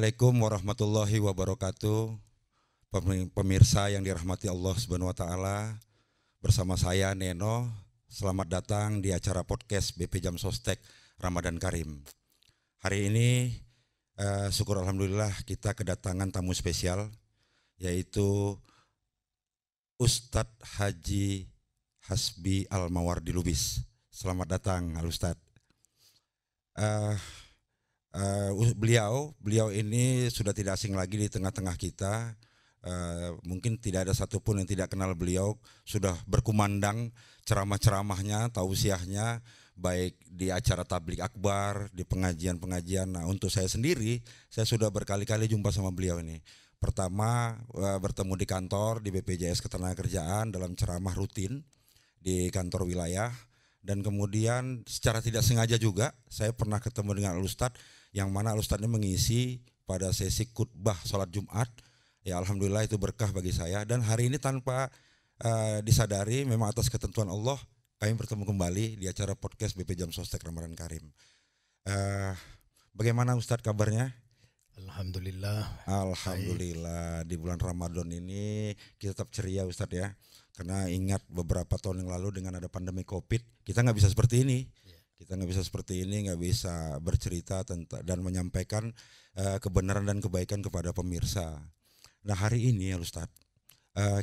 Assalamualaikum warahmatullahi wabarakatuh. Pemirsa yang dirahmati Allah Subhanahu wa taala, bersama saya Neno. Selamat datang di acara podcast BP Jam Sostek Ramadan Karim. Hari ini syukur alhamdulillah kita kedatangan tamu spesial, yaitu Ustadz Haji Hasbi Al-Mawardi Lubis. Selamat datang Al Ustadz. Beliau ini sudah tidak asing lagi di tengah-tengah kita. Mungkin tidak ada satupun yang tidak kenal beliau. Sudah berkumandang ceramah-ceramahnya, tausiahnya, baik di acara tablik akbar, di pengajian-pengajian. Nah, untuk saya sendiri, saya sudah berkali-kali jumpa sama beliau ini. Pertama bertemu di kantor di BPJS Ketenagakerjaan dalam ceramah rutin di kantor wilayah. Dan kemudian secara tidak sengaja juga saya pernah ketemu dengan Al-Ustadz, yang mana Al-Ustadz ini mengisi pada sesi khutbah sholat Jumat. Ya alhamdulillah itu berkah bagi saya. Dan hari ini tanpa disadari, memang atas ketentuan Allah, kami bertemu kembali di acara podcast BP Jam Sostek Ramadan Karim. Bagaimana Ustadz kabarnya? Alhamdulillah. Alhamdulillah. Di bulan Ramadan ini kita tetap ceria Ustadz ya. Karena ingat beberapa tahun yang lalu dengan ada pandemi COVID, kita nggak bisa seperti ini. Kita nggak bisa seperti ini, nggak bisa bercerita tentang dan menyampaikan kebenaran dan kebaikan kepada pemirsa. Nah hari ini ya Ustadz,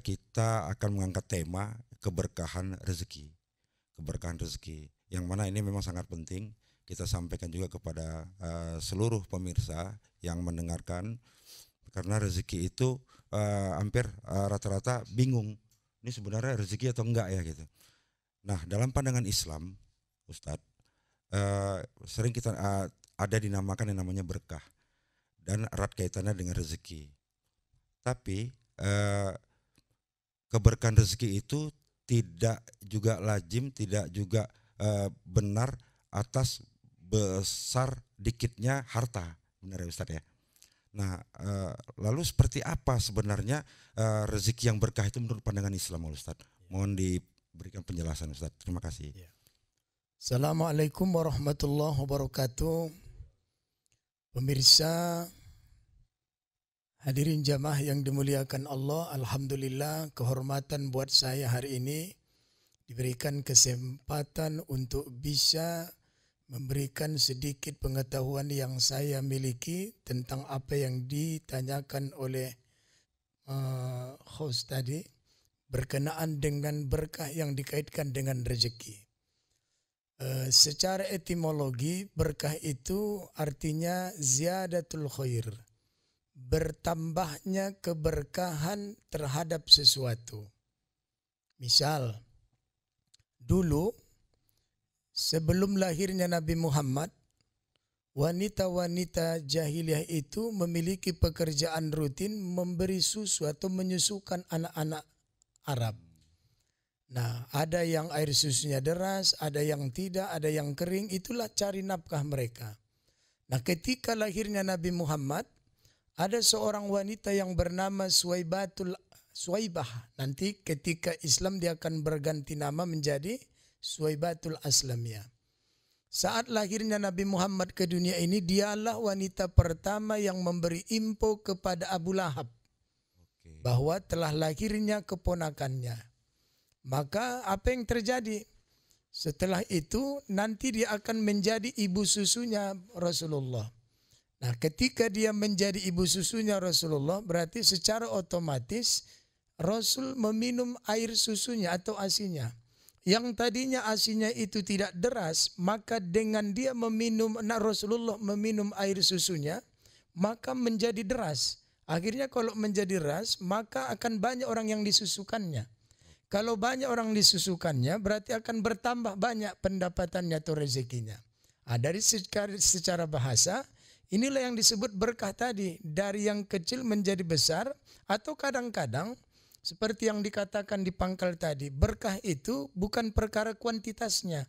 kita akan mengangkat tema keberkahan rezeki. Keberkahan rezeki, yang mana ini memang sangat penting kita sampaikan juga kepada seluruh pemirsa yang mendengarkan. Karena rezeki itu hampir rata-rata bingung. Ini sebenarnya rezeki atau enggak ya gitu. Nah dalam pandangan Islam, Ustadz, sering kita ada dinamakan yang namanya berkah dan erat kaitannya dengan rezeki. Tapi keberkahan rezeki itu tidak juga lazim, tidak juga benar atas besar dikitnya harta, benar ya Ustadz ya. Nah, lalu seperti apa sebenarnya rezeki yang berkah itu menurut pandangan Islam, Ustadz? Mohon diberikan penjelasan, Ustadz. Terima kasih. Assalamualaikum warahmatullahi wabarakatuh. Pemirsa, hadirin jamaah yang dimuliakan Allah, alhamdulillah kehormatan buat saya hari ini diberikan kesempatan untuk bisa memberikan sedikit pengetahuan yang saya miliki tentang apa yang ditanyakan oleh host tadi berkenaan dengan berkah yang dikaitkan dengan rezeki. Secara etimologi berkah itu artinya ziyadatul khair, bertambahnya keberkahan terhadap sesuatu. Misal, dulu sebelum lahirnya Nabi Muhammad, wanita-wanita jahiliyah itu memiliki pekerjaan rutin memberi susu atau menyusukan anak-anak Arab. Nah, ada yang air susunya deras, ada yang tidak, ada yang kering, itulah cari nafkah mereka. Nah, ketika lahirnya Nabi Muhammad, ada seorang wanita yang bernama Suwaibah. Nanti ketika Islam dia akan berganti nama menjadi Suwaibatul Aslamiyah. Saat lahirnya Nabi Muhammad ke dunia ini, dialah wanita pertama yang memberi info kepada Abu Lahab bahwa telah lahirnya keponakannya. Maka apa yang terjadi? Setelah itu nanti dia akan menjadi ibu susunya Rasulullah. Nah, ketika dia menjadi ibu susunya Rasulullah, berarti secara otomatis Rasul meminum air susunya atau asinya. Yang tadinya asinya itu tidak deras, maka dengan dia Rasulullah meminum air susunya, maka menjadi deras. Akhirnya kalau menjadi deras, maka akan banyak orang yang disusukannya. Kalau banyak orang disusukannya, berarti akan bertambah banyak pendapatannya atau rezekinya. Dari secara bahasa, inilah yang disebut berkah tadi. Dari yang kecil menjadi besar, atau kadang-kadang seperti yang dikatakan di pangkal tadi, berkah itu bukan perkara kuantitasnya,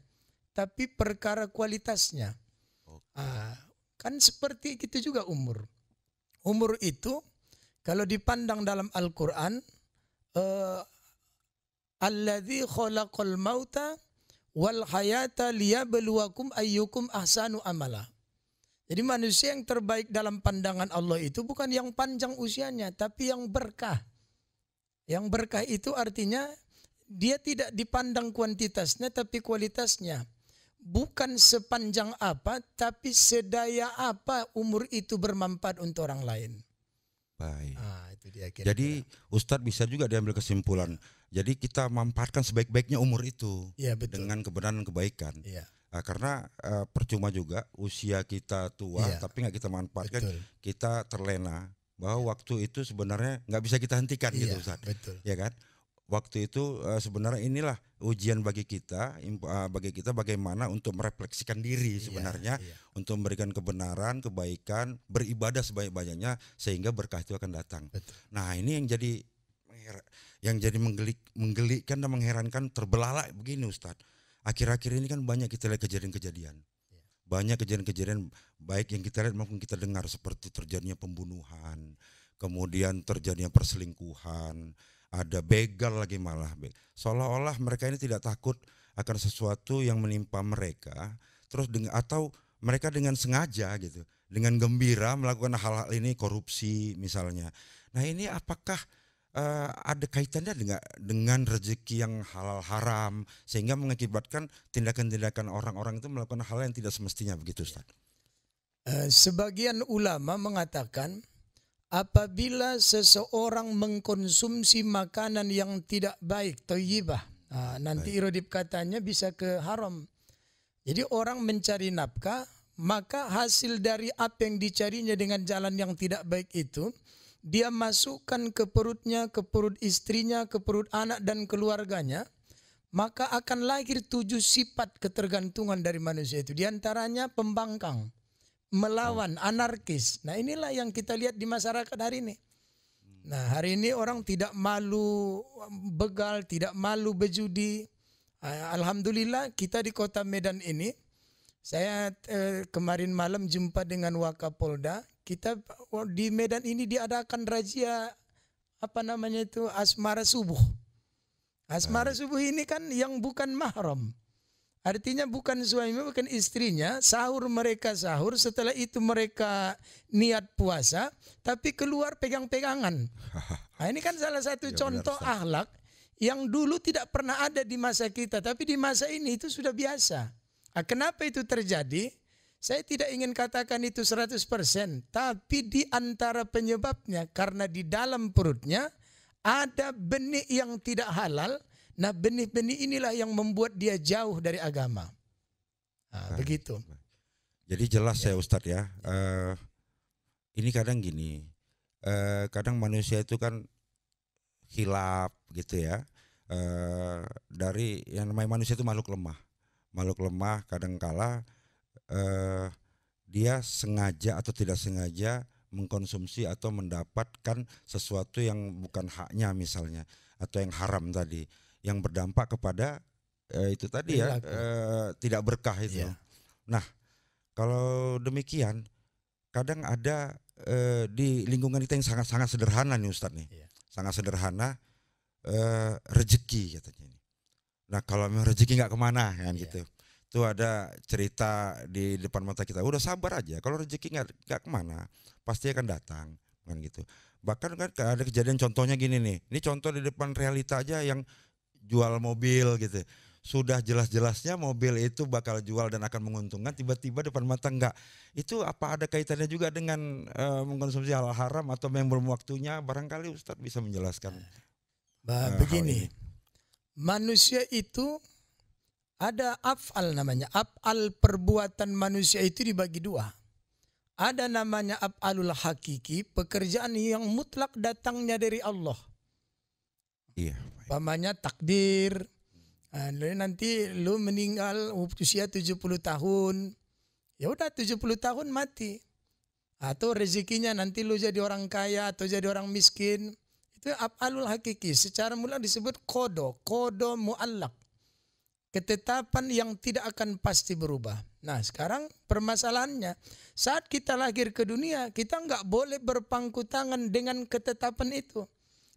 tapi perkara kualitasnya. Kan seperti itu juga umur. Umur itu kalau dipandang dalam Al-Quran, alladzi khalaqal mauta wal hayata liyabluwakum ayyukum ahsanu amala. Jadi manusia yang terbaik dalam pandangan Allah itu bukan yang panjang usianya, tapi yang berkah. Yang berkah itu artinya dia tidak dipandang kuantitasnya, tapi kualitasnya. Bukan sepanjang apa, tapi sedaya apa umur itu bermanfaat untuk orang lain. Baik. Itu dia kira-kira. Jadi Ustadz bisa juga diambil kesimpulan. Jadi kita manfaatkan sebaik-baiknya umur itu Ya, betul. dengan kebenaran dan kebaikan. Ya, Karena percuma juga usia kita tua, Iya. tapi nggak kita manfaatkan, betul. kita terlena bahwa waktu itu sebenarnya nggak bisa kita hentikan gitu, Iya, Ustaz. betul. Ya kan? Waktu itu sebenarnya inilah ujian bagi kita, bagaimana untuk merefleksikan diri sebenarnya, Iya. untuk memberikan kebenaran, kebaikan, beribadah sebanyak-banyaknya sehingga berkah itu akan datang. Betul. Nah ini yang jadi menggelikan dan mengherankan, terbelalak begini, Ustadz. Akhir-akhir ini kan banyak kita lihat kejadian-kejadian. Banyak kejadian-kejadian baik yang kita lihat maupun kita dengar, seperti terjadinya pembunuhan, kemudian terjadinya perselingkuhan, ada begal lagi malah. Seolah-olah mereka ini tidak takut akan sesuatu yang menimpa mereka, terus atau mereka dengan sengaja gitu, dengan gembira melakukan hal-hal ini, korupsi misalnya. Nah ini apakah ada kaitannya dengan rezeki yang halal haram sehingga mengakibatkan tindakan-tindakan orang-orang itu melakukan hal yang tidak semestinya, begitu Ustaz? Sebagian ulama mengatakan apabila seseorang mengkonsumsi makanan yang tidak baik, thayyibah, nanti irodib katanya bisa ke haram. Jadi orang mencari nafkah, maka hasil dari apa yang dicarinya dengan jalan yang tidak baik itu dia masukkan ke perutnya, ke perut istrinya, ke perut anak dan keluarganya, maka akan lahir 7 sifat ketergantungan dari manusia itu. Di antaranya pembangkang, melawan, anarkis. Nah inilah yang kita lihat di masyarakat hari ini. Nah hari ini orang tidak malu begal, tidak malu berjudi. Alhamdulillah kita di kota Medan ini, saya kemarin malam jumpa dengan Wakapolda. Kita di Medan ini diadakan razia asmara subuh. Asmara subuh ini kan yang bukan mahram. Artinya bukan suami, bukan istrinya, mereka sahur, setelah itu mereka niat puasa, tapi keluar pegang-pegangan. Nah, ini kan salah satu contoh akhlak yang dulu tidak pernah ada di masa kita, tapi di masa ini itu sudah biasa. Nah, kenapa itu terjadi? Saya tidak ingin katakan itu 100%, tapi di antara penyebabnya karena di dalam perutnya ada benih yang tidak halal. Nah benih-benih inilah yang membuat dia jauh dari agama. Begitu. Jadi jelas ya Ustadz ya. Ini kadang gini, kadang manusia itu kan khilaf gitu ya. Dari yang namanya manusia itu makhluk lemah. Makhluk lemah kadangkala dia sengaja atau tidak sengaja mengkonsumsi atau mendapatkan sesuatu yang bukan haknya misalnya, atau yang haram tadi, yang berdampak kepada itu tadi ya, tidak berkah itu. Yeah. Nah kalau demikian kadang ada di lingkungan kita yang sangat-sangat sederhana nih Ustadz nih, sangat sederhana, rezeki katanya. Nah kalau memang rezeki nggak kemana kan gitu. Itu ada cerita di depan mata kita. Udah sabar aja. Kalau rezeki nggak kemana, pasti akan datang kan gitu. Bahkan kan ada kejadian contohnya gini nih. Ini contoh di depan realita aja, yang jual mobil gitu. Sudah jelas-jelasnya mobil itu bakal jual dan akan menguntungkan, tiba-tiba depan mata enggak. Itu apa ada kaitannya juga dengan mengkonsumsi hal haram atau yang belum waktunya? Barangkali Ustadz bisa menjelaskan. Begini, manusia itu ada af'al namanya. Af'al perbuatan manusia itu dibagi dua. Ada namanya af'alul hakiki, pekerjaan yang mutlak datangnya dari Allah. Iya. Umpamanya takdir. Nanti lu meninggal usia 70 tahun. Ya udah 70 tahun mati. Atau rezekinya nanti lu jadi orang kaya atau jadi orang miskin. Itu af'alul hakiki. Secara mutlak disebut kodo mu'allak. Ketetapan yang tidak akan pasti berubah. Nah sekarang permasalahannya, saat kita lahir ke dunia, kita nggak boleh berpangku tangan dengan ketetapan itu.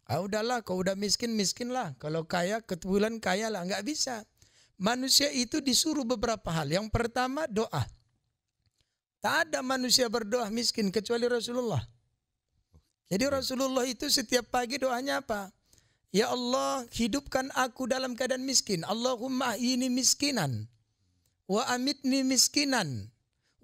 Udahlah, kau udah miskin, miskin lah. Kalau kaya, kebetulan kaya lah. Nggak bisa. Manusia itu disuruh beberapa hal. Yang pertama doa. Tak ada manusia berdoa miskin kecuali Rasulullah. Jadi Rasulullah itu setiap pagi doanya apa? Ya Allah, hidupkan aku dalam keadaan miskin. Allahumma ahyini miskinan wa amitni miskinan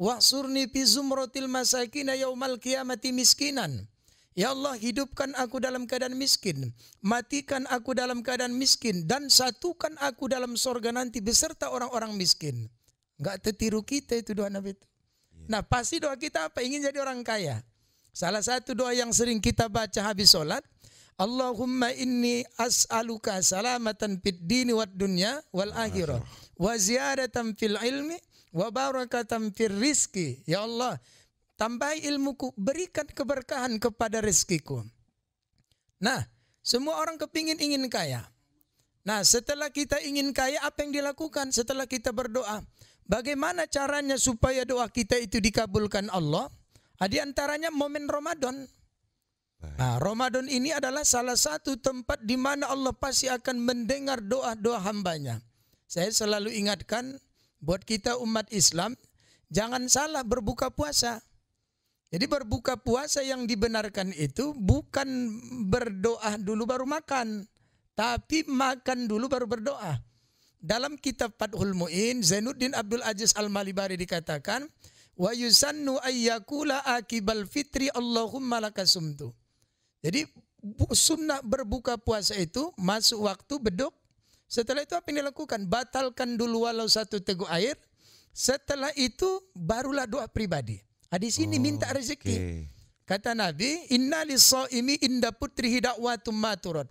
wahsurni fi zumratil masakina yaumal qiyamati miskinan. Ya Allah, hidupkan aku dalam keadaan miskin, matikan aku dalam keadaan miskin, dan satukan aku dalam sorga nanti beserta orang-orang miskin. Enggak tertiru kita itu doa Nabi itu. Nah pasti doa kita apa? Ingin jadi orang kaya. Salah satu doa yang sering kita baca habis sholat, Allahumma inni as'aluka salamatan fid dini wad dunya wal akhirah wa ziyadatan fil ilmi wa barakatan fil rizki. Ya Allah, tambahi ilmuku, berikan keberkahan kepada rezekiku. Nah, semua orang ingin kaya. Nah, setelah kita ingin kaya, apa yang dilakukan setelah kita berdoa? Bagaimana caranya supaya doa kita itu dikabulkan Allah? Di antaranya momen Ramadan. Nah, Ramadan ini adalah salah satu tempat di mana Allah pasti akan mendengar doa-doa hambanya. Saya selalu ingatkan buat kita umat Islam, jangan salah berbuka puasa. Jadi berbuka puasa yang dibenarkan itu bukan berdoa dulu baru makan, tapi makan dulu baru berdoa. Dalam kitab Fathul Mu'in, Zainuddin Abdul Aziz Al-Malibari dikatakan, wa yusannu ayyakula akibal fitri Allahumma lakasumtu. Jadi sunnah berbuka puasa itu masuk waktu beduk. Setelah itu apa yang dilakukan? Batalkan dulu walau satu teguk air. Setelah itu barulah doa pribadi. Di sini minta rezeki. Kata Nabi, inna lis-shaimi inda putrihi da'watum ma turad.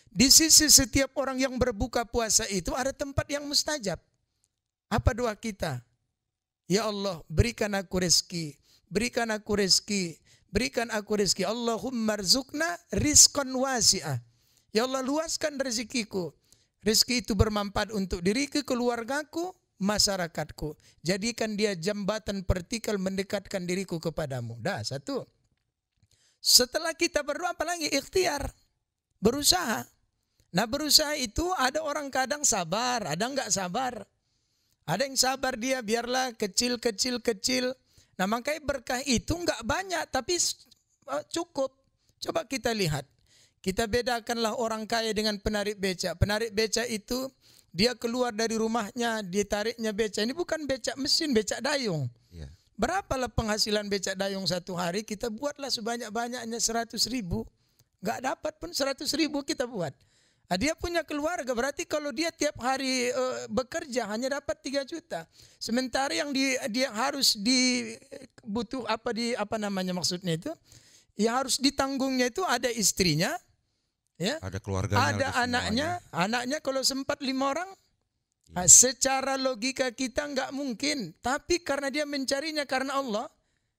Di sisi setiap orang yang berbuka puasa itu ada tempat yang mustajab. Apa doa kita? Ya Allah, berikan aku rezeki, berikan aku rezeki, berikan aku rezeki. Allahumma rzuqna rizqan wasi'ah. Ya Allah, luaskan rezekiku. Rezeki itu bermanfaat untuk diriku, keluargaku, masyarakatku. Jadikan dia jembatan vertikal mendekatkan diriku kepadamu. Dah, satu. Setelah kita berdoa apa lagi? Ikhtiar. Berusaha. Nah berusaha itu ada orang kadang sabar, ada enggak sabar. Ada yang sabar dia biarlah kecil. Nah makanya berkah itu enggak banyak tapi cukup. Coba kita lihat. Kita bedakanlah orang kaya dengan penarik beca. Penarik beca itu dia keluar dari rumahnya, ditariknya beca. Ini bukan becak mesin, becak dayung. Ya. Berapalah penghasilan becak dayung satu hari? Kita buatlah sebanyak-banyaknya 100.000. Enggak dapat pun 100.000 kita buat. Dia punya keluarga, berarti kalau dia tiap hari bekerja hanya dapat 3 juta. Sementara yang dia harus maksudnya itu, yang harus ditanggungnya itu ada istrinya, ya, ada keluarganya, ada anaknya. Anaknya kalau sempat 5 orang, ya. Secara logika kita nggak mungkin, tapi karena dia mencarinya karena Allah,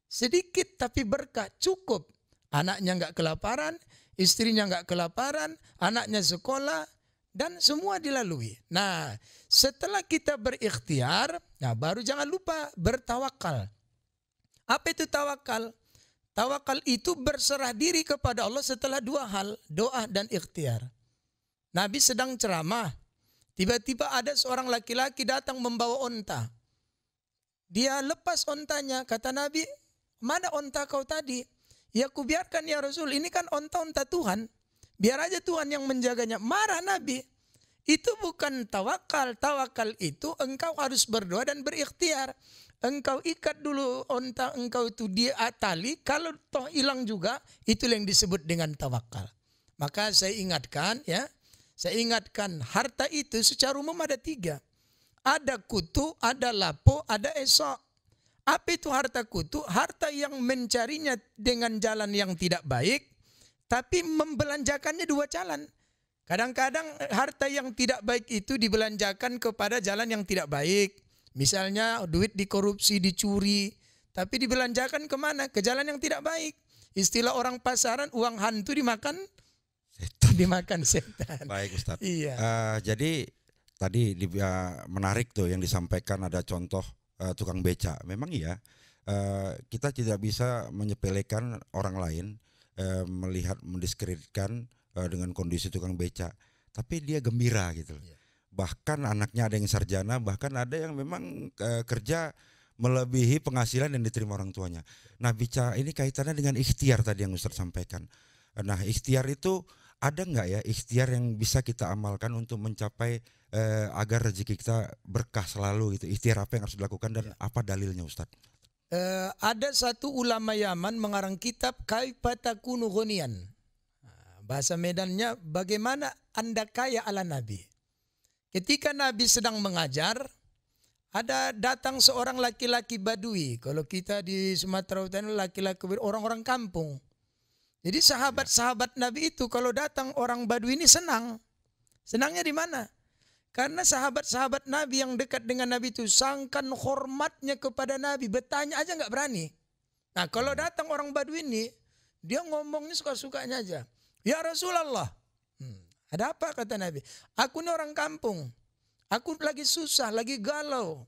sedikit tapi berkah, cukup. Anaknya nggak kelaparan, istrinya nggak kelaparan, anaknya sekolah, dan semua dilalui. Nah, setelah kita berikhtiar, nah baru jangan lupa bertawakal. Apa itu tawakal? Tawakal itu berserah diri kepada Allah setelah 2 hal, doa dan ikhtiar. Nabi sedang ceramah, tiba-tiba ada seorang laki-laki datang membawa onta. Dia lepas ontanya, kata Nabi, mana onta kau tadi? Ya kubiarkan ya Rasul, ini kan onta-onta Tuhan. Biar aja Tuhan yang menjaganya. Marah Nabi. Itu bukan tawakal. Tawakal itu engkau harus berdoa dan berikhtiar. Engkau ikat dulu onta engkau itu di tali. Kalau toh hilang juga, itu yang disebut dengan tawakal. Maka saya ingatkan ya. Saya ingatkan harta itu secara umum ada 3. Ada kutu, ada lapo, ada esok. Apa itu harta kutu? Harta yang mencarinya dengan jalan yang tidak baik, tapi membelanjakannya 2 jalan. Kadang-kadang harta yang tidak baik itu dibelanjakan kepada jalan yang tidak baik. Misalnya duit dikorupsi, dicuri, tapi dibelanjakan kemana? Ke jalan yang tidak baik. Istilah orang pasaran, uang hantu dimakan setan. Dimakan setan. Baik Ustaz. Iya. Jadi tadi menarik tuh yang disampaikan, ada contoh tukang beca. Memang iya, kita tidak bisa menyepelekan orang lain, melihat mendiskreditkan dengan kondisi tukang beca, tapi dia gembira gitu. Yeah. Bahkan anaknya ada yang sarjana, bahkan ada yang memang kerja melebihi penghasilan yang diterima orang tuanya. Nah, bicara ini kaitannya dengan ikhtiar tadi yang Ustadz sampaikan. Nah, ikhtiar itu ada nggak ya ikhtiar yang bisa kita amalkan untuk mencapai agar rezeki kita berkah selalu gitu? Ikhtiar apa yang harus dilakukan dan apa dalilnya, Ustadz? Ada satu ulama Yaman mengarang kitab Kaifa takunu ghaniyan. Bahasa Medannya, bagaimana Anda kaya ala Nabi. Ketika Nabi sedang mengajar, ada datang seorang laki-laki Badui. Kalau kita di Sumatera Utara, laki-laki orang-orang kampung. Jadi sahabat-sahabat Nabi itu kalau datang orang Badui ini senang. Senangnya di mana? Karena sahabat-sahabat Nabi yang dekat dengan Nabi itu sangkan hormatnya kepada Nabi. Bertanya aja nggak berani. Nah, kalau datang orang Badui ini, dia ngomongnya suka-sukanya aja. Ya Rasulullah. Ada apa kata Nabi? Aku ini orang kampung. Aku lagi susah, lagi galau.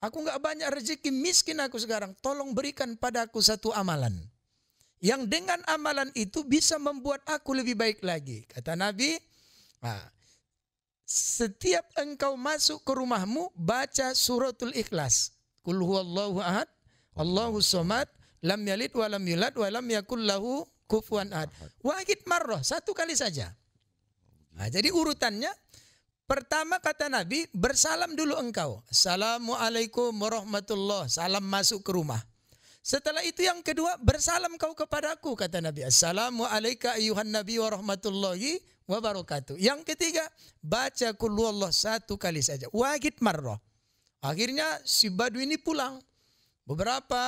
Aku nggak banyak rezeki, miskin aku sekarang. Tolong berikan padaku satu amalan. Yang dengan amalan itu bisa membuat aku lebih baik lagi. Kata Nabi, setiap engkau masuk ke rumahmu, baca suratul Ikhlas. Qul huwallahu ahad, Allahu somad, lam yalid wa lam yulad wa lam yakul lahu kufuwan ahad. Wahid marrah, satu kali saja. Nah, jadi urutannya, pertama kata Nabi, bersalam dulu engkau. Assalamualaikum warahmatullahi, salam masuk ke rumah. Setelah itu yang kedua, bersalam kau kepadaku, kata Nabi. Assalamualaikum ayuhan nabi warahmatullahi wabarakatuh. Yang ketiga, baca qul huwallah satu kali saja. Wahid marrah. Akhirnya si Badui ini pulang. Beberapa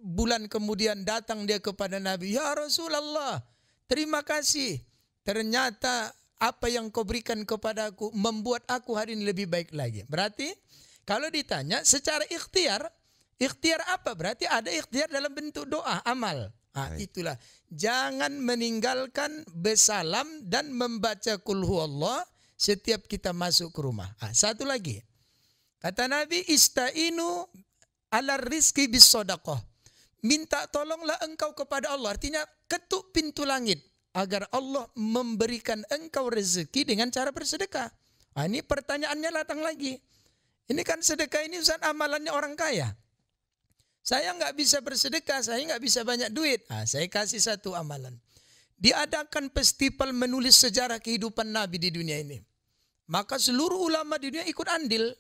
bulan kemudian datang dia kepada Nabi. Ya Rasulullah, terima kasih. Ternyata apa yang kau berikan kepadaku membuat aku hari ini lebih baik lagi. Berarti kalau ditanya secara ikhtiar, ikhtiar apa? Berarti ada ikhtiar dalam bentuk doa, amal. Itulah. Jangan meninggalkan bersalam dan membaca qul huwallah setiap kita masuk ke rumah. Satu lagi. Kata Nabi, istainu ala rizki bis sedekah. Minta tolonglah engkau kepada Allah. Artinya ketuk pintu langit agar Allah memberikan engkau rezeki dengan cara bersedekah. Ini pertanyaannya datang lagi. Ini kan sedekah ini Ustaz amalannya orang kaya. Saya nggak bisa bersedekah, saya nggak bisa banyak duit. Saya kasih satu amalan. Diadakan festival menulis sejarah kehidupan Nabi di dunia ini. Maka seluruh ulama di dunia ikut andil.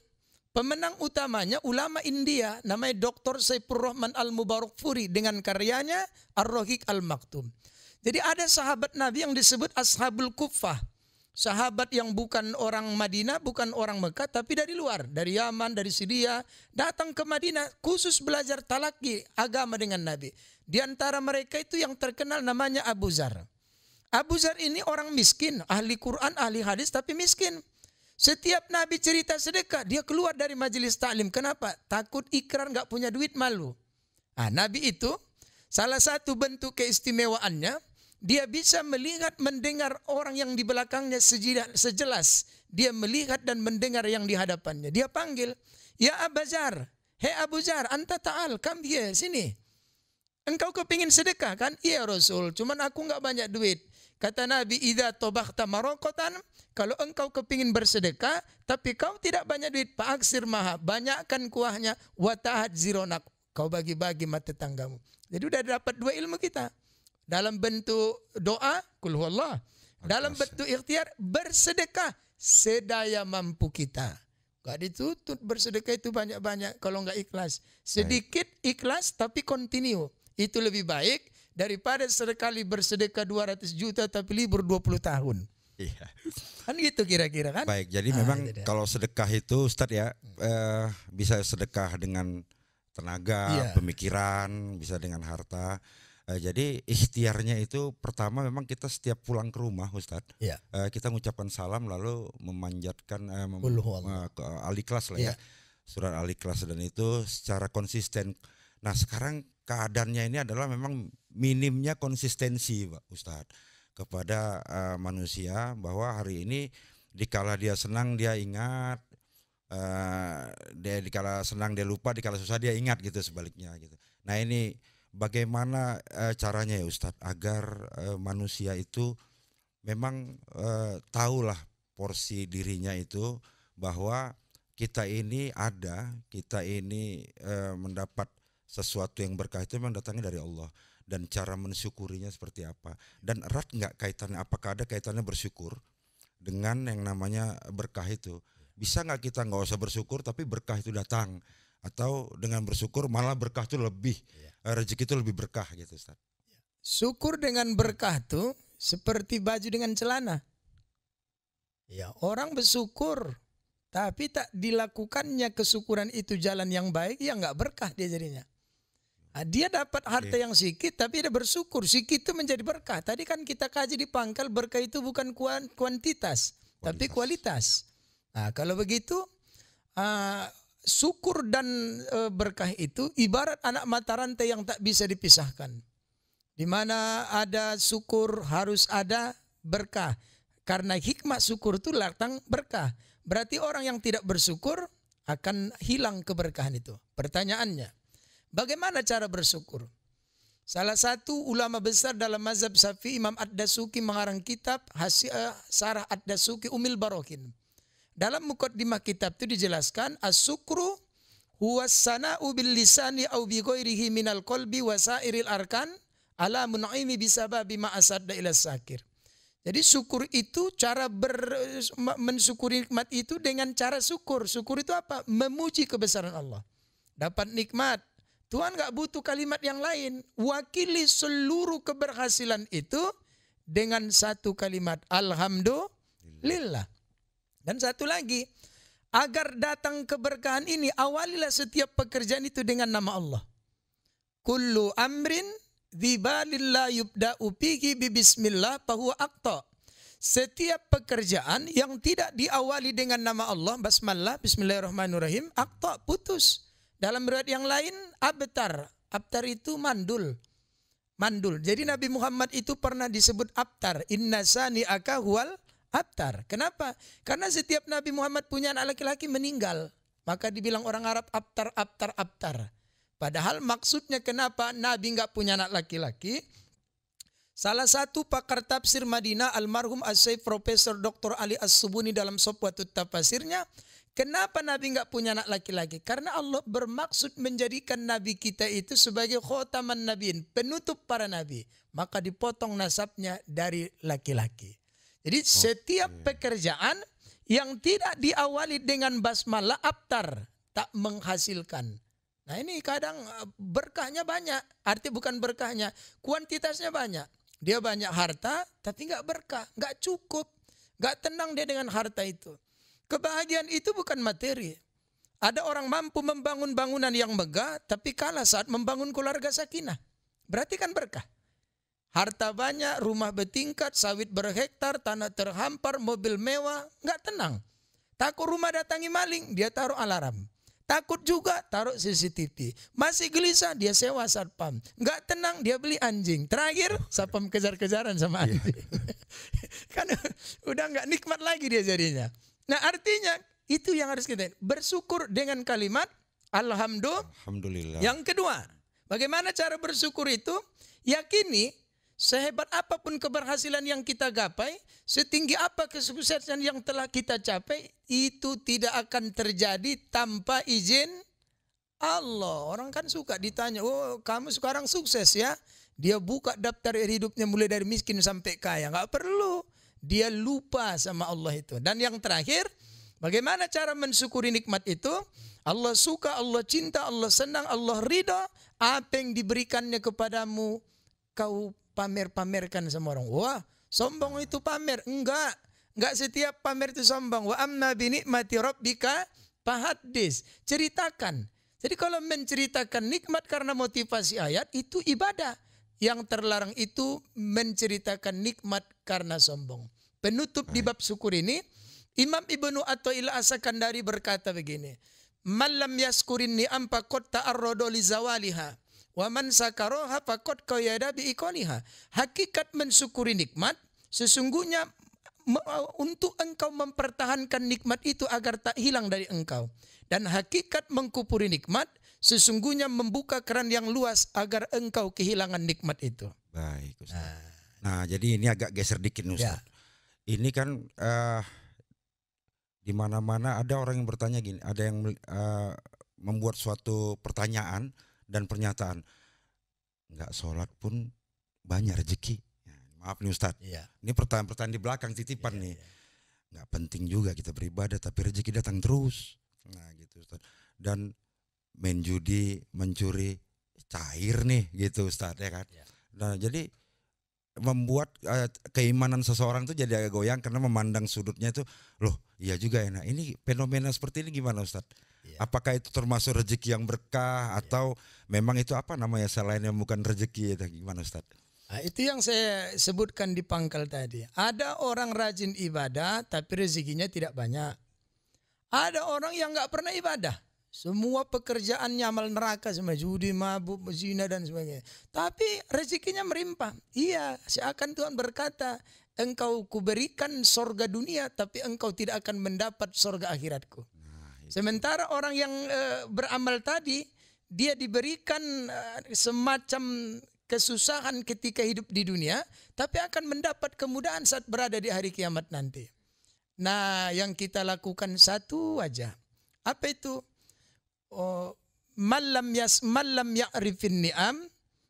Pemenang utamanya ulama India, namanya Dr. Saifur Rahman Al-Mubarakfuri dengan karyanya Ar-Rahiq Al-Maktum. Jadi ada sahabat Nabi yang disebut Ashabul Kuffah. Sahabat yang bukan orang Madinah, bukan orang Mekah, tapi dari luar. Dari Yaman, dari Syria. Datang ke Madinah khusus belajar talaki agama dengan Nabi. Di antara mereka itu yang terkenal namanya Abu Zar. Abu Zar ini orang miskin, ahli Quran, ahli hadis, tapi miskin. Setiap Nabi cerita sedekah, dia keluar dari majelis taklim. Kenapa? Takut ikrar, nggak punya duit, malu. Nabi itu salah satu bentuk keistimewaannya, dia bisa melihat, mendengar orang yang di belakangnya sejelas. Dia melihat dan mendengar yang di hadapannya. Dia panggil, ya Abu Zar, hei Abu Zar, anta ta'al, come here, sini. Engkau kepingin sedekah kan? Iya Rasul, cuman aku nggak banyak duit. Kata Nabi, idza tabakhta marokotan, kalau engkau kepingin bersedekah, tapi kau tidak banyak duit, fa'aksir maha, banyakkan kuahnya, wa ta'ad zironak, kau bagi-bagi mata tetanggamu. Jadi udah dapat dua ilmu kita. Dalam bentuk doa, qul huwallah. Dalam bentuk ikhtiar, bersedekah sedaya mampu kita. Gak dituntut bersedekah itu banyak-banyak kalau nggak ikhlas. Sedikit ikhlas tapi continue. Itu lebih baik daripada sekali bersedekah 200 juta tapi libur 20 tahun. Iya. Kan gitu kira-kira kan? Baik, jadi memang kalau sedekah itu Ustadz ya, bisa sedekah dengan tenaga, pemikiran, bisa dengan harta. Jadi ikhtiarnya itu pertama memang kita setiap pulang ke rumah Ustadz, kita mengucapkan salam lalu memanjatkan ke Al-Ikhlas lah ya, surat Al-Ikhlas, dan itu secara konsisten. Nah sekarang keadaannya ini adalah memang minimnya konsistensi Pak Ustadz kepada manusia, bahwa hari ini dikala dia senang dia ingat, dia dikala senang dia lupa, dikala susah dia ingat gitu, sebaliknya gitu. Nah ini bagaimana caranya ya Ustadz agar manusia itu memang tahulah porsi dirinya itu, bahwa kita ini mendapat sesuatu yang berkah itu memang datangnya dari Allah, dan cara mensyukurinya seperti apa, dan erat nggak kaitannya, apakah ada kaitannya bersyukur dengan yang namanya berkah itu? Bisa nggak kita nggak usah bersyukur tapi berkah itu datang, atau dengan bersyukur malah berkah itu lebih rezeki itu lebih berkah gitu, Ustaz? Syukur dengan berkah itu seperti baju dengan celana. Ya, orang bersyukur tapi tak dilakukannya kesyukuran itu jalan yang baik, ya nggak berkah dia jadinya. Nah, dia dapat harta yang sedikit tapi dia bersyukur, sedikit itu menjadi berkah. Tadi kan kita kaji di pangkal, berkah itu bukan kuantitas tapi kualitas. Nah, kalau begitu syukur dan berkah itu ibarat anak mata rantai yang tak bisa dipisahkan. Di mana ada syukur harus ada berkah. Karena hikmah syukur itu datang berkah. Berarti orang yang tidak bersyukur akan hilang keberkahan itu. Pertanyaannya, bagaimana cara bersyukur? Salah satu ulama besar dalam mazhab Syafi'i, Imam Ad-Dasuki, mengarang kitab Sarah Ad-Dasuki Umil Barokin. Dalam muqaddimah kitab itu dijelaskan, as-syukru huwa sana'u bil lisani au bi ghairihi minal qalbi wa sairil arkan ala mun'imi bisababi ma asadda ila sakir. Jadi syukur itu cara mensyukuri nikmat itu dengan cara syukur. Syukur itu apa? Memuji kebesaran Allah. Dapat nikmat, Tuhan gak butuh kalimat yang lain. Wakili seluruh keberhasilan itu dengan satu kalimat, alhamdulillah. Dan satu lagi, agar datang keberkahan ini, awalilah setiap pekerjaan itu dengan nama Allah. Kullu amrin dzibalillah yubda'u bihi bismillah fahuwa aqta. Setiap pekerjaan yang tidak diawali dengan nama Allah, basmalah, bismillahirrahmanirrahim, aqta, putus. Dalam riwayat yang lain, abtar. Abtar itu mandul. Mandul. Jadi Nabi Muhammad itu pernah disebut abtar. Inna sani'aka huwal abtar. Kenapa? Karena setiap Nabi Muhammad punya anak laki-laki meninggal. Maka dibilang orang Arab abtar, abtar, abtar. Padahal maksudnya kenapa Nabi enggak punya anak laki-laki? Salah satu pakar tafsir Madinah, almarhum As-Syaikh Profesor Dr. Ali As-Subuni dalam Sofwatut Tafasirnya, kenapa Nabi enggak punya anak laki-laki? Karena Allah bermaksud menjadikan Nabi kita itu sebagai khotaman nabiin, penutup para nabi. Maka dipotong nasabnya dari laki-laki. Jadi setiap pekerjaan yang tidak diawali dengan basmalah, abtar, tak menghasilkan. Nah ini kadang berkahnya banyak, arti bukan berkahnya, kuantitasnya banyak. Dia banyak harta tapi nggak berkah, nggak cukup, nggak tenang dia dengan harta itu. Kebahagiaan itu bukan materi. Ada orang mampu membangun bangunan yang megah tapi kalah saat membangun keluarga sakinah. Berarti kan berkah. Harta banyak, rumah bertingkat, sawit berhektar, tanah terhampar, mobil mewah, nggak tenang. Takut rumah datangi maling, dia taruh alarm. Takut juga taruh CCTV. Masih gelisah dia sewa satpam. Enggak tenang dia beli anjing. Terakhir satpam kejar-kejaran sama anjing. Kan udah enggak nikmat lagi dia jadinya. Nah artinya itu yang harus kita bersyukur dengan kalimat alhamdulillah. Yang kedua, bagaimana cara bersyukur itu? Yakini sehebat apapun keberhasilan yang kita gapai, setinggi apa kesuksesan yang telah kita capai, itu tidak akan terjadi tanpa izin Allah. Orang kan suka ditanya, oh kamu sekarang sukses ya? Dia buka daftar hidupnya mulai dari miskin sampai kaya. Nggak perlu. Dia lupa sama Allah itu. Dan yang terakhir, bagaimana cara mensyukuri nikmat itu? Allah suka, Allah cinta, Allah senang, Allah ridha. Apa yang diberikannya kepadamu, kau pamer-pamerkan sama orang. Wah, sombong itu pamer. Enggak setiap pamer itu sombong. Wa amma bi nikmati rabbika fahaddits. Ceritakan. Jadi kalau menceritakan nikmat karena motivasi ayat itu ibadah. Yang terlarang itu menceritakan nikmat karena sombong. Penutup di bab syukur ini, Imam Ibnu Athaillah As-Sakandari berkata begini, "Man lam yaskurin ni'am faqad ta'arrada li zawaliha. Wa man sakaroha faqad qayada bi iqaliha." Hakikat mensyukuri nikmat sesungguhnya untuk engkau mempertahankan nikmat itu agar tak hilang dari engkau. Dan hakikat mengkufuri nikmat sesungguhnya membuka keran yang luas agar engkau kehilangan nikmat itu. Baik, Ustaz. Nah, jadi ini agak geser dikit, Ustaz. Ya. Ini kan Di mana-mana ada orang yang bertanya gini, ada yang membuat suatu pertanyaan dan pernyataan, nggak sholat pun banyak rezeki. Ya, maaf nih Ustadz, ini pertanyaan-pertanyaan di belakang titipan nih. Nggak penting juga kita beribadah, tapi rezeki datang terus. Nah gitu Ustadz. Dan main judi, mencuri, cair nih gitu Ustadz ya kan. Nah jadi membuat keimanan seseorang tuh jadi agak goyang karena memandang sudutnya itu, loh iya juga ya. Nah ini fenomena seperti ini gimana Ustadz? Apakah itu termasuk rezeki yang berkah atau memang itu apa namanya selain yang bukan rezeki itu gimana Ustadz? Nah, itu yang saya sebutkan di pangkal tadi. Ada orang rajin ibadah tapi rezekinya tidak banyak. Ada orang yang nggak pernah ibadah. Semua pekerjaannya amal neraka, semua judi, mabuk, zina dan sebagainya. Tapi rezekinya melimpah. Iya, seakan Tuhan berkata, engkau kuberikan sorga dunia, tapi engkau tidak akan mendapat sorga akhiratku. Sementara orang yang beramal tadi, dia diberikan semacam kesusahan ketika hidup di dunia, tapi akan mendapat kemudahan saat berada di hari kiamat nanti. Nah, yang kita lakukan satu aja. Apa itu? Malam ya'rifin ni'am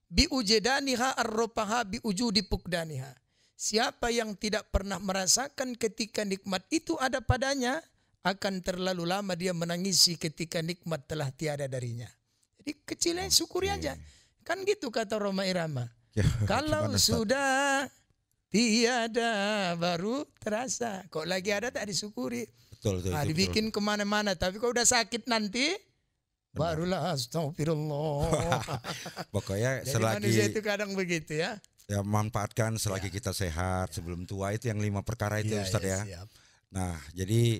biujadaniha arropaha biujudi pukdaniha. Siapa yang tidak pernah merasakan ketika nikmat itu ada padanya, akan terlalu lama dia menangisi ketika nikmat telah tiada darinya. Jadi kecilnya syukuri aja. Kan gitu kata Roma Irama. Kalau sudah tiada baru terasa. Kok lagi ada tak disyukuri. Betul, dibikin kemana-mana. Tapi kalau udah sakit nanti barulah astagfirullah. Pokoknya jadi selagi manusia itu kadang begitu ya. Ya manfaatkan selagi kita sehat sebelum tua, itu yang 5 perkara itu Ustadz ya. Siap. Nah jadi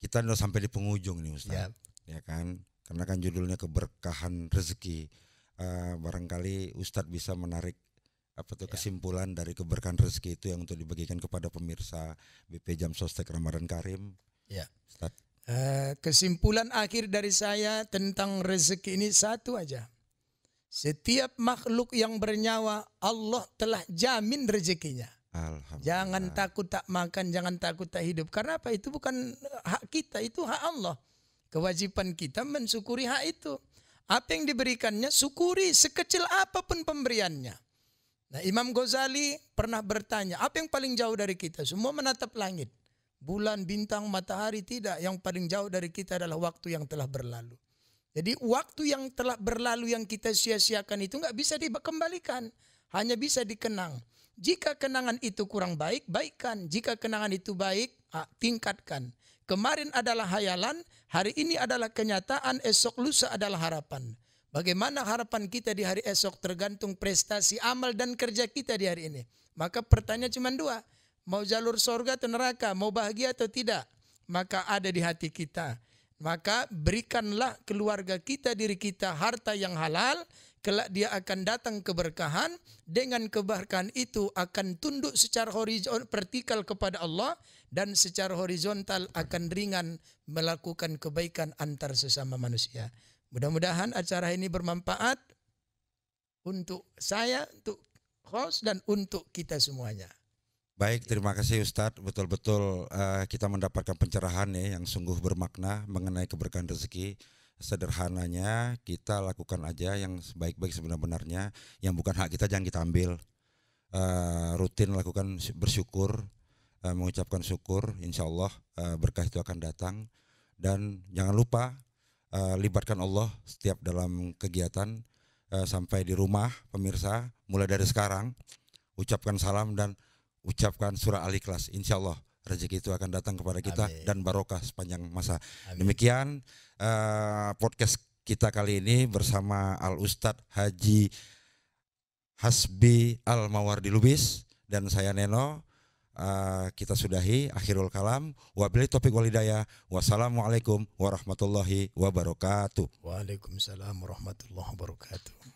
kita udah sampai di penghujung nih Ustadz. Ya kan, karena kan judulnya keberkahan rezeki. Barangkali Ustadz bisa menarik kesimpulan dari keberkahan rezeki itu yang untuk dibagikan kepada pemirsa BP Jam Sostek Ramadan Karim. Ya. Ustadz. Kesimpulan akhir dari saya tentang rezeki ini satu aja. Setiap makhluk yang bernyawa Allah telah jamin rezekinya. Jangan takut tak makan, jangan takut tak hidup. Karena apa? Itu bukan hak kita, itu hak Allah. Kewajiban kita mensyukuri hak itu. Apa yang diberikannya, syukuri sekecil apapun pemberiannya. Nah, Imam Ghazali pernah bertanya, apa yang paling jauh dari kita? Semua menatap langit. Bulan, bintang, matahari tidak. Yang paling jauh dari kita adalah waktu yang telah berlalu. Jadi waktu yang telah berlalu yang kita sia-siakan itu nggak bisa dikembalikan. Hanya bisa dikenang. Jika kenangan itu kurang baik, baikkan. Jika kenangan itu baik, tingkatkan. Kemarin adalah hayalan, hari ini adalah kenyataan, esok lusa adalah harapan. Bagaimana harapan kita di hari esok tergantung prestasi amal dan kerja kita di hari ini. Maka pertanyaan cuma 2. Mau jalur surga atau neraka, mau bahagia atau tidak, maka ada di hati kita. Maka berikanlah keluarga kita, diri kita harta yang halal, kelak dia akan datang keberkahan. Dengan keberkahan itu akan tunduk secara horizontal vertikal kepada Allah, dan secara horizontal akan ringan melakukan kebaikan antar sesama manusia. Mudah-mudahan acara ini bermanfaat untuk saya, untuk host, dan untuk kita semuanya. Baik, terima kasih Ustadz. Betul-betul kita mendapatkan pencerahan ya yang sungguh bermakna mengenai keberkahan rezeki. Sederhananya kita lakukan aja yang sebaik-baik sebenar-benarnya. Yang bukan hak kita jangan kita ambil. Rutin lakukan bersyukur, mengucapkan syukur. Insya Allah berkah itu akan datang. Dan jangan lupa libatkan Allah setiap dalam kegiatan. Sampai di rumah pemirsa, mulai dari sekarang ucapkan salam dan ucapkan surah Al-Ikhlas. Insya Allah rezeki itu akan datang kepada kita. Amin. Dan barokah sepanjang masa. Amin. Demikian podcast kita kali ini bersama Al-Ustadz Haji Hasbi Al-Mawardi Lubis dan saya Neno. Kita sudahi akhirul kalam. Wabillahi taufiq wal hidayah. Wassalamualaikum warahmatullahi wabarakatuh. Waalaikumsalam warahmatullahi wabarakatuh.